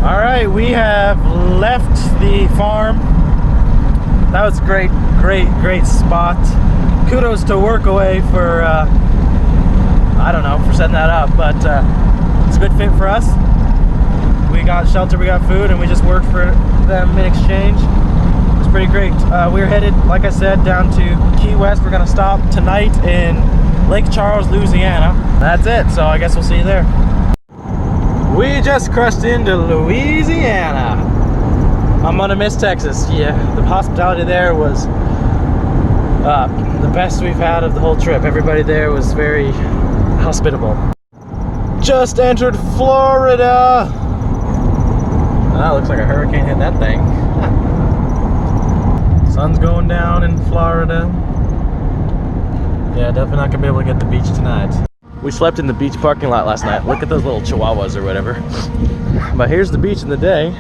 All right, we have left the farm. That was great spot. Kudos to Workaway for, I don't know, for setting that up, but it's a good fit for us. We got shelter, we got food, and we just worked for them in exchange. It was pretty great. We're headed, like I said, down to Key West. We're gonna stop tonight in Lake Charles, Louisiana. That's it, so I guess we'll see you there. We just crossed into Louisiana. I'm gonna miss Texas. Yeah, the hospitality there was the best we've had of the whole trip. Everybody there was very hospitable. Just entered Florida. That looks like a hurricane hit that thing. Sun's going down in Florida. Yeah, definitely not gonna be able to get the beach tonight. We slept in the beach parking lot last night. Look at those little chihuahuas or whatever. But here's the beach in the day.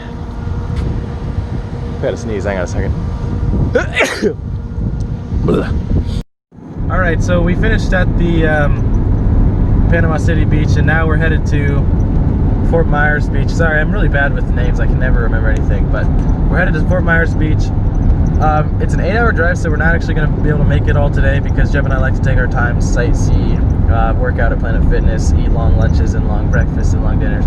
I gotta sneeze, hang on a second. Alright, so we finished at the Panama City Beach, and now we're headed to Fort Myers Beach. Sorry, I'm really bad with names. I can never remember anything, but we're headed to Fort Myers Beach. It's an 8-hour drive, so we're not actually going to be able to make it all today because Jeb and I like to take our time, sightsee, work out at Planet Fitness, eat long lunches and long breakfasts and long dinners.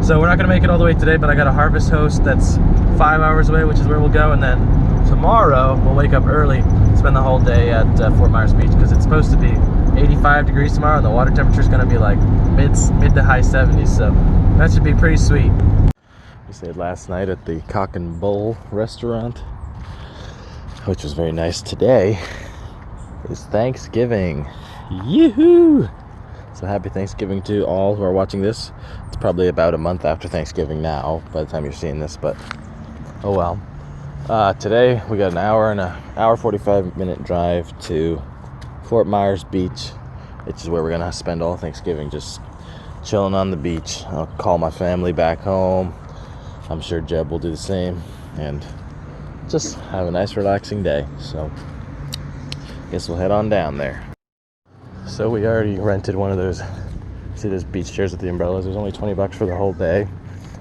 So we're not going to make it all the way today, but I got a harvest host that's 5 hours away, which is where we'll go, and then tomorrow we'll wake up early, spend the whole day at Fort Myers Beach because it's supposed to be 85 degrees tomorrow, and the water temperature is going to be like mid to high 70s, so that should be pretty sweet. We stayed last night at the Cock and Bull restaurant, which was very nice. Today is Thanksgiving. Yoo-hoo! So happy Thanksgiving to all who are watching this. It's probably about a month after Thanksgiving now by the time you're seeing this, but oh well. Today we got an hour and a hour 45-minute drive to Fort Myers Beach, which is where we're gonna spend all Thanksgiving, just chilling on the beach. I'll call my family back home. I'm sure Jeb will do the same, and just have a nice relaxing day. So I guess we'll head on down there. So we already rented one of those, see those beach chairs with the umbrellas. It was only 20 bucks for the whole day,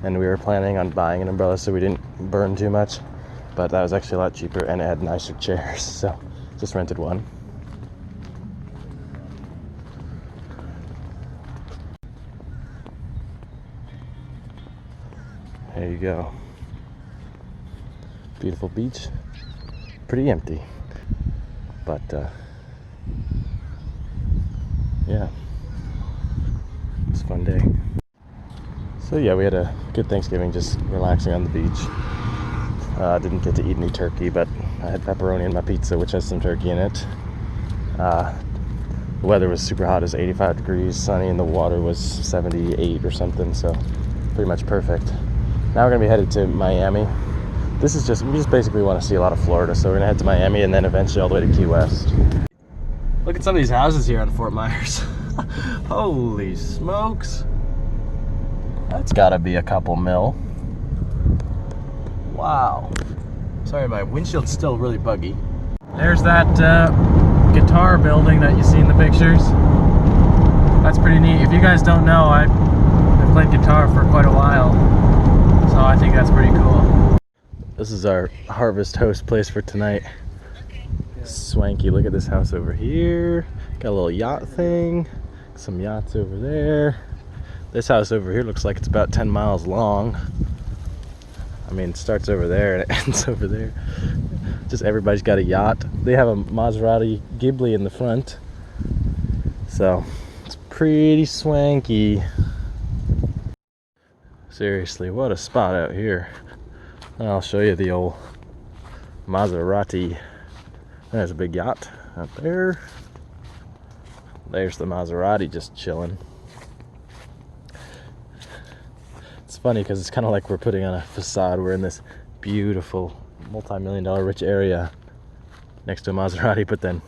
and we were planning on buying an umbrella so we didn't burn too much, but that was actually a lot cheaper and it had nicer chairs, so just rented one. There you go. Beautiful beach. Pretty empty. But, yeah. It's a fun day. So yeah, we had a good Thanksgiving, just relaxing on the beach. Didn't get to eat any turkey, but I had pepperoni in my pizza, which has some turkey in it. The weather was super hot. It was 85 degrees, sunny, and the water was 78 or something, so pretty much perfect. Now we're gonna be headed to Miami. We just basically want to see a lot of Florida, so we're gonna head to Miami and then eventually all the way to Key West. Look at some of these houses here on Fort Myers. Holy smokes. That's gotta be a couple mil. Wow. Sorry, my windshield's still really buggy. There's that guitar building that you see in the pictures. That's pretty neat. If you guys don't know, I've played guitar for quite a while, so I think that's pretty cool. This is our harvest host place for tonight. Swanky. Look at this house over here. Got a little yacht thing. Some yachts over there. This house over here looks like it's about 10 miles long. I mean, it starts over there and it ends over there. Just everybody's got a yacht. They have a Maserati Ghibli in the front. So, it's pretty swanky. Seriously, what a spot out here. I'll show you the old Maserati. There's a big yacht out there. There's the Maserati just chilling. It's funny because it's kind of like we're putting on a facade. We're in this beautiful multi-million-dollar rich area next to a Maserati, but then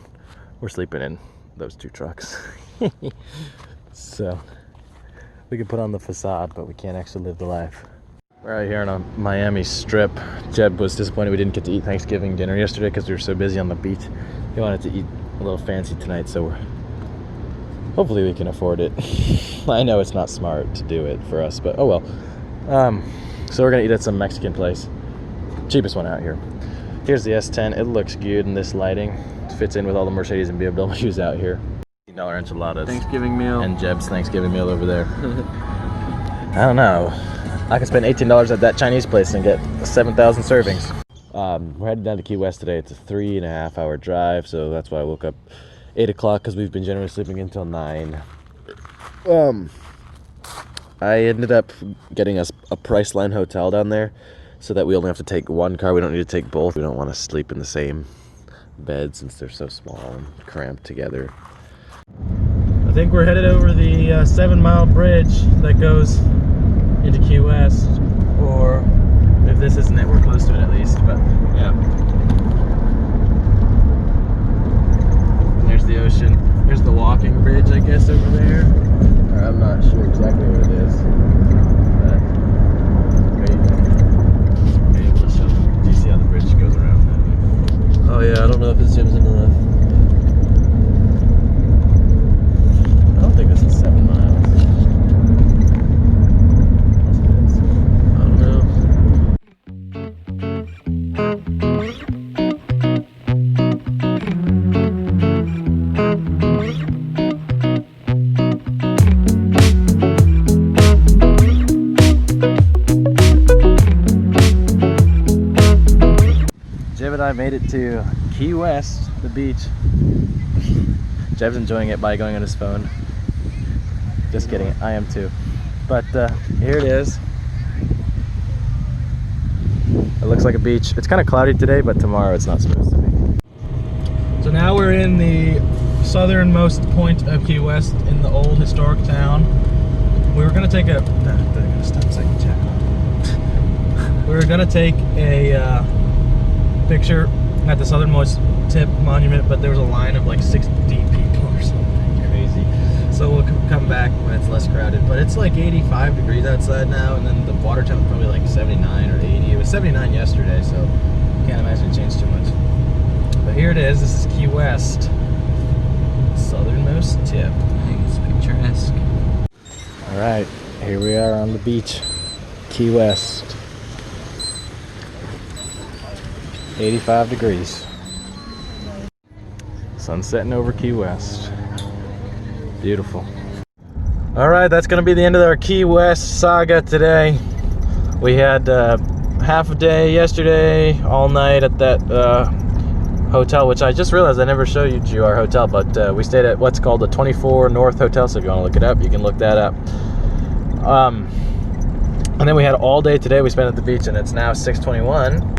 we're sleeping in those two trucks. So we can put on the facade, but we can't actually live the life. We're out here on a Miami strip. Jeb was disappointed we didn't get to eat Thanksgiving dinner yesterday because we were so busy on the beach. He wanted to eat a little fancy tonight, so hopefully we can afford it. I know it's not smart to do it for us, but oh well. So we're gonna eat at some Mexican place. Cheapest one out here. Here's the S10. It looks good in this lighting. It fits in with all the Mercedes and BMWs out here. $15 enchiladas. Thanksgiving meal. And Jeb's Thanksgiving meal over there. I don't know. I could spend $18 at that Chinese place and get 7,000 servings. We're heading down to Key West today. It's a 3.5 hour drive, so that's why I woke up 8 o'clock because we've been generally sleeping until 9. I ended up getting us a Priceline hotel down there so that we only have to take one car. We don't need to take both. We don't want to sleep in the same bed since they're so small and cramped together. I think we're headed over the 7 Mile bridge that goes into Key West, or if this isn't it, we're close to it at least, but yeah. And there's the ocean. There's the walking bridge, I guess, over there. Or I'm not sure exactly what it is, but maybe able to show them. Do you see how the bridge goes around that way? Oh yeah, I don't know if it zooms in enough. I don't think this is 7 miles. I don't know. Jeb and I made it to Key West, the beach. Jeb's enjoying it by going on his phone. Just kidding, I am too. But here it is. It looks like a beach. It's kind of cloudy today, but tomorrow it's not supposed to be. So now we're in the southernmost point of Key West in the old historic town. We were gonna take a... We were gonna take a picture at the southernmost tip monument, but there was a line of like 60 people or something crazy. So we'll come back when it's less crowded. But it's like 85 degrees outside now, and then the water temp is probably like 79 or 80. It was 79 yesterday, so can't imagine it changed too much. But here it is. This is Key West, southernmost tip. It's picturesque. All right, here we are on the beach, Key West. 85 degrees. Sun setting over Key West. Beautiful. All right, that's gonna be the end of our Key West saga today. We had half a day yesterday, all night at that hotel, which I just realized I never showed you our hotel, but we stayed at what's called the 24 North Hotel, so if you want to look it up, you can look that up. And then we had all day today. We spent at the beach, and it's now 6:21.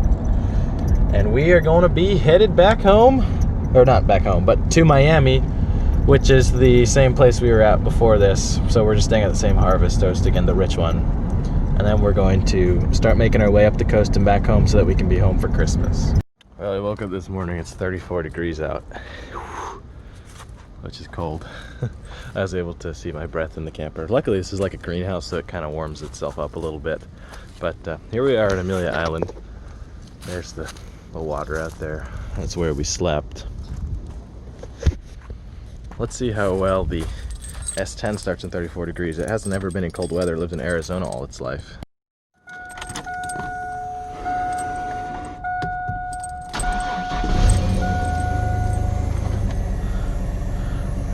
And we are going to be headed back home, or not back home, but to Miami, which is the same place we were at before this. So we're just staying at the same Harvest Toast again, the rich one. And then we're going to start making our way up the coast and back home so that we can be home for Christmas. Well, I woke up this morning, it's 34 degrees out, which is cold. I was able to see my breath in the camper. Luckily, this is like a greenhouse, so it kind of warms itself up a little bit. But here we are at Amelia Island. There's the water out there. That's where we slept. Let's see how well the S10 starts in 34 degrees. It hasn't ever been in cold weather. It lived in Arizona all its life.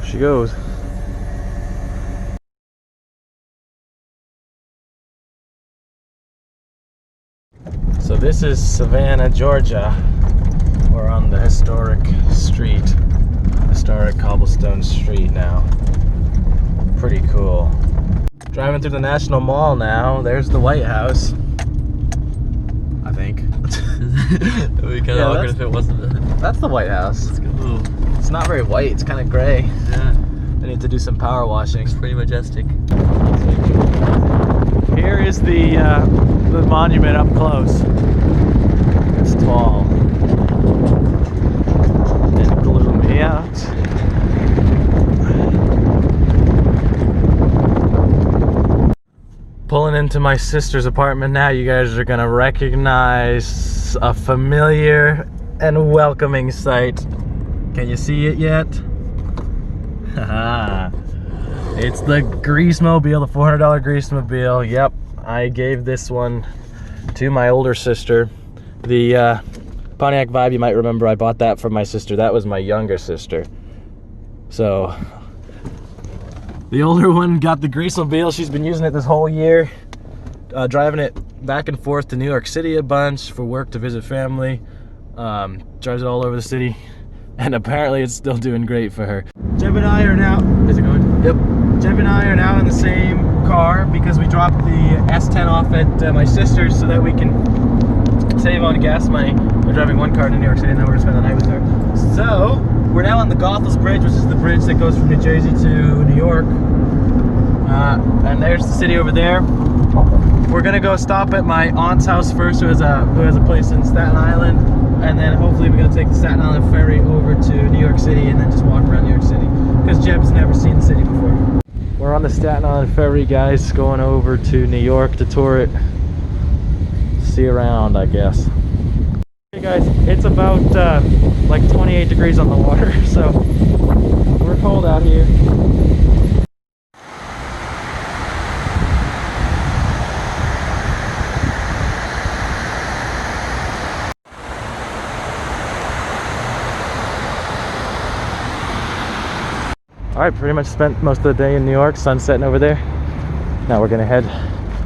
There she goes. So this is Savannah, Georgia. We're on the historic street, historic cobblestone street now. Pretty cool. Driving through the National Mall now. There's the White House, I think. It would be kind of awkward if it wasn't. That's the White House. Let's go. It's not very white. It's kind of gray. Yeah. I need to do some power washing. It's pretty majestic. Here is the monument up close. It's tall and gloomy out. Pulling into my sister's apartment now. You guys are gonna recognize a familiar and welcoming sight. Can you see it yet? Haha. It's the Greasemobile, the $400 Greasemobile. Yep, I gave this one to my older sister. The Pontiac Vibe, you might remember, I bought that from my sister. That was my younger sister. So the older one got the Greasemobile. She's been using it this whole year, driving it back and forth to New York City a bunch for work, to visit family. Drives it all over the city, and apparently it's still doing great for her. Jeb and I are now, is it going? Yep. Jeb and I are now in the same car because we dropped the S10 off at my sister's so that we can save on gas money. We're driving one car to New York City and then we're gonna spend the night with her. So we're now on the Goethals Bridge, which is the bridge that goes from New Jersey to New York. And there's the city over there. We're gonna go stop at my aunt's house first, who has a place in Staten Island, and then hopefully we're gonna take the Staten Island ferry over to New York City and then just walk around New York City, because Jeb's never seen the city before. We're on the Staten Island ferry, guys, going over to New York to tour it, see around, I guess. Hey guys, it's about like 28 degrees on the water, so we're cold out here. All right, pretty much spent most of the day in New York, sun setting over there. Now we're gonna head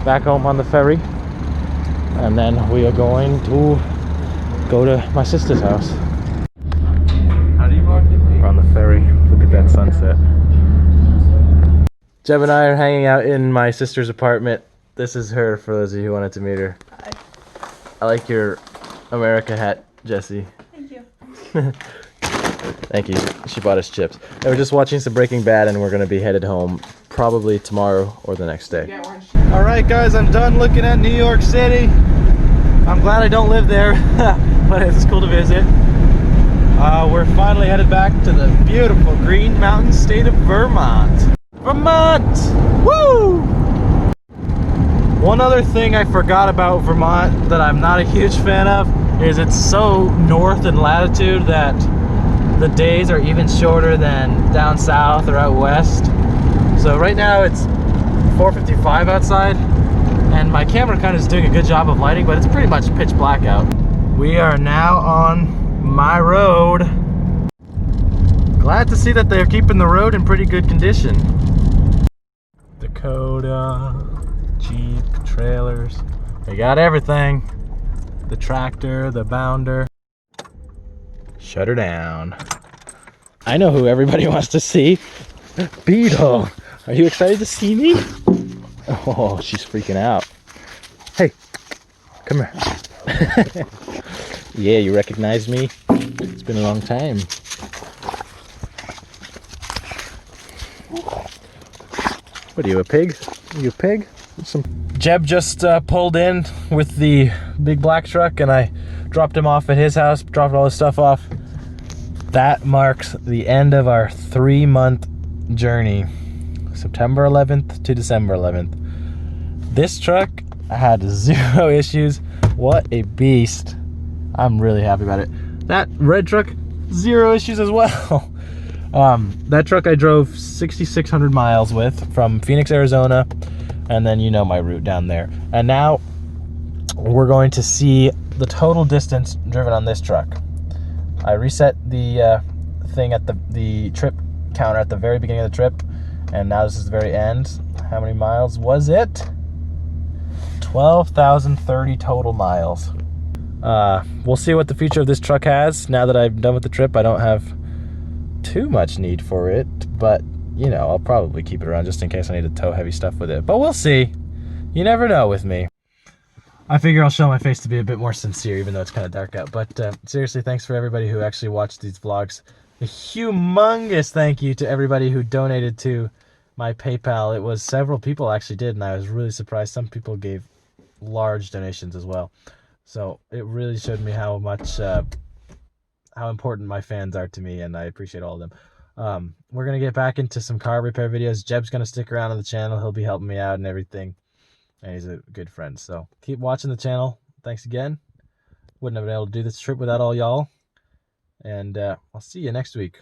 back home on the ferry, and then we are going to go to my sister's house. We're on the ferry, look at that sunset. Jeb and I are hanging out in my sister's apartment. This is her, for those of you who wanted to meet her. Hi. I like your America hat, Jessie. Thank you. Thank you. She bought us chips. And we're just watching some Breaking Bad, and we're going to be headed home probably tomorrow or the next day. All right, guys, I'm done looking at New York City. I'm glad I don't live there, but it's cool to visit. We're finally headed back to the beautiful Green Mountain state of Vermont. Vermont! Woo! One other thing I forgot about Vermont that I'm not a huge fan of is it's so north in latitude that the days are even shorter than down south or out west. So right now it's 4:55 outside, and my camera kind of is doing a good job of lighting, but it's pretty much pitch black out. We are now on my road. Glad to see that they're keeping the road in pretty good condition. Dakota, Jeep, trailers, they got everything. The tractor, the bounder. Shut her down. I know who everybody wants to see. Beetle. Are you excited to see me? Oh, she's freaking out. Hey, come here. Yeah, you recognize me? It's been a long time. What are you, a pig? Are you a pig? Jeb just pulled in with the big black truck, and I dropped him off at his house, dropped all his stuff off. That marks the end of our 3-month journey, September 11th to December 11th. This truck had 0 issues. What a beast. I'm really happy about it. That red truck, 0 issues as well. That truck I drove 6,600 miles with from Phoenix, Arizona, and then you know my route down there. And now we're going to see the total distance driven on this truck. I reset the thing at the trip counter at the very beginning of the trip, and now this is the very end. How many miles was it? 12,030 total miles. We'll see what the future of this truck has. Now that I'm done with the trip, I don't have too much need for it, but you know, I'll probably keep it around just in case I need to tow heavy stuff with it. But we'll see. You never know with me. I figure I'll show my face to be a bit more sincere, even though it's kind of dark out. But seriously, thanks for everybody who actually watched these vlogs. A humongous thank you to everybody who donated to my PayPal. It was several people actually did, and I was really surprised. Some people gave large donations as well. So it really showed me how much, how important my fans are to me, and I appreciate all of them. We're going to get back into some car repair videos. Jeb's going to stick around on the channel. He'll be helping me out and everything. And he's a good friend. So keep watching the channel. Thanks again. Wouldn't have been able to do this trip without all y'all. And I'll see you next week.